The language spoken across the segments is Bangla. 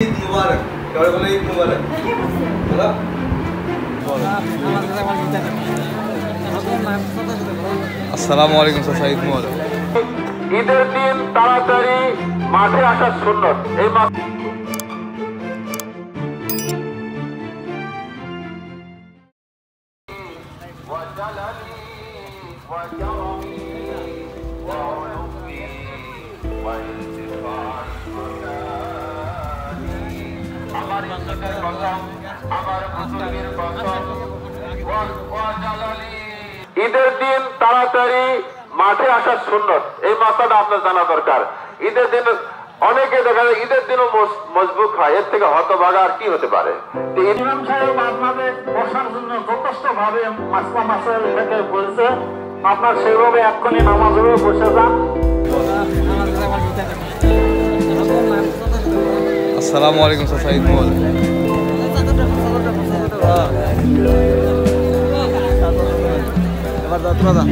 ঈদ মুবারক। সবাই বলে ঈদ মুবারক। বলো। আসসালামু আলাইকুম চাচা, ঈদ মুবারক। ঈদের দিন তাড়াতাড়ি মাঠে আসা সুন্নত। এই ঈদের দিন তাড়াতাড়ি মাঠে আসা সুন্নত, এই মাসাটা আপনার জানা দরকার। ঈদের দিন অনেকে দেখা যায় ঈদের দিনও মজবুত হয়, এর থেকে হতভাগা আর কি হতে পারে। ইমাম সাহেব আপনাদের বসার জন্য যথেষ্ট ভাবে মাসলা মাসাইল থেকে বলছে, আপনার সেইভাবে এক্ষুনি নামাজে বসে যান। আসসালামু আলাইকুম চাচা, ঈদ মুবারক। এবার যাত্রা যান।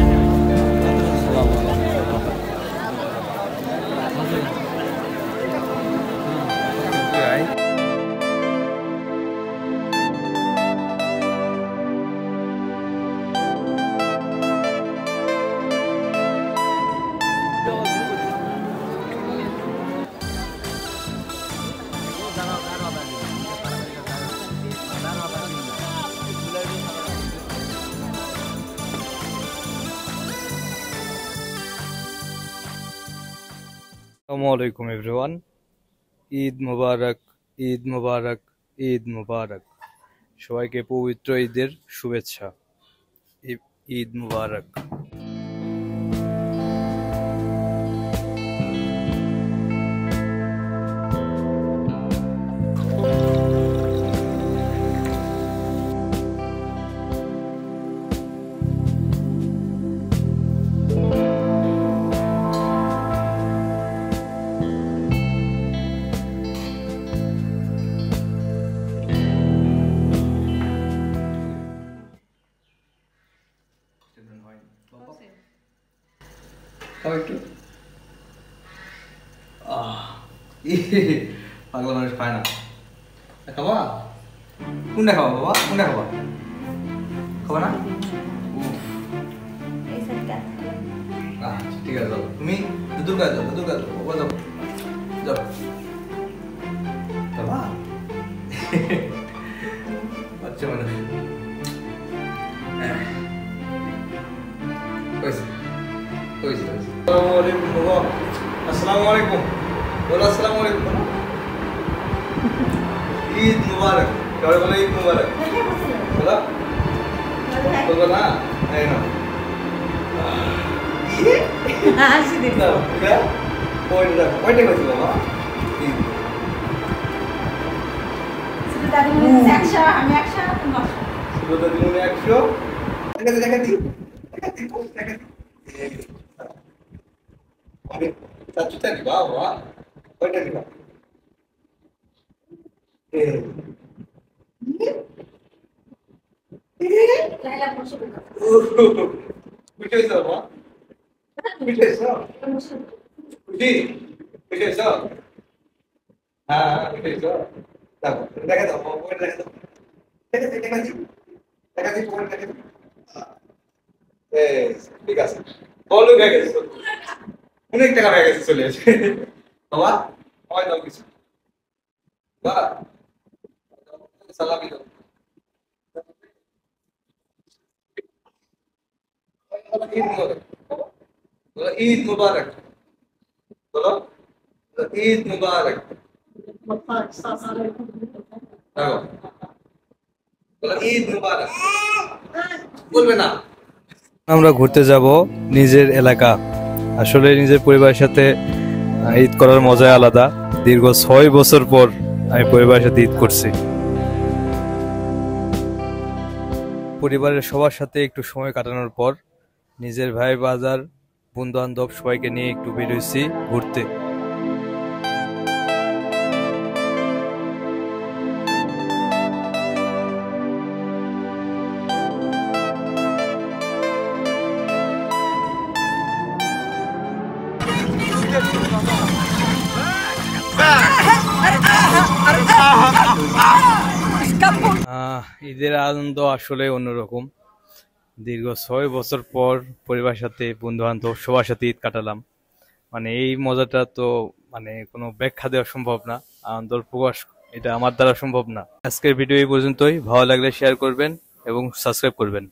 আসসালামু আলাইকুম এভরিওয়ান। ঈদ মুবারক, ঈদ মুবারক, ঈদ মুবারক। সবাইকে পবিত্র ঈদের শুভেচ্ছা। ঈদ মুবারক। পাগলা মানুষ পায় না। খাবা? কোনটা খাবা বাবা? কোনটা খাবা? খাবা না? আচ্ছা ঠিক আছে, যাও তুমি দুধুর কাজ যাও, দুধুর কাজ যাও, বাবা যাও যাও। বাবা বাচ্চা মানুষ আসসালামু আলাইকুম বাবা। আসসালামু আলাইকুম বলো। আসসালামু আলাইকুম। ঈদ মুবারক। সবাই বলে ঈদ মুবারক। বলো বলবো না? এই না হাসি দিন না। কয়টা কইছি বাবা? ঈদ শুধু দাদি মনে 100, আমি 100, তুমি 100। শুধু দাদি মনে 100। দেখা দি চাচুটা দিবা বাবা? কয়টা দিবা? ঠিক আছে, বলো হয়ে গেছে, অনেক টাকা হয়ে গেছে, চলে আসে বাবা। হয় দাও কিছু সালামি দাও। ঈদ মুবারক বলো। ঈদ মুবারক ঈদ মুবারক বলবে না। আমরা ঘুরতে যাব নিজের এলাকা। আসলে নিজের পরিবারের সাথে ঈদ করার মজাই আলাদা। দীর্ঘ 6 বছর পর আমি পরিবারের সাথে ঈদ করছি। পরিবারের সবার সাথে একটু সময় কাটানোর পর নিজের ভাই বাজার বন্ধু বান্ধব সবাইকে নিয়ে একটু বের হয়েছি ঘুরতে। ঈদের আনন্দ আসলে অন্যরকম। দীর্ঘ 6 বছর পর পরিবারের সাথে, বন্ধু বান্ধব সবার সাথে ঈদ কাটালাম। মানে এই মজাটা তো মানে কোনো ব্যাখ্যা দেওয়া সম্ভব না, আনন্দের প্রকাশ এটা আমার দ্বারা সম্ভব না। আজকের ভিডিও এই পর্যন্তই। ভালো লাগলে শেয়ার করবেন এবং সাবস্ক্রাইব করবেন।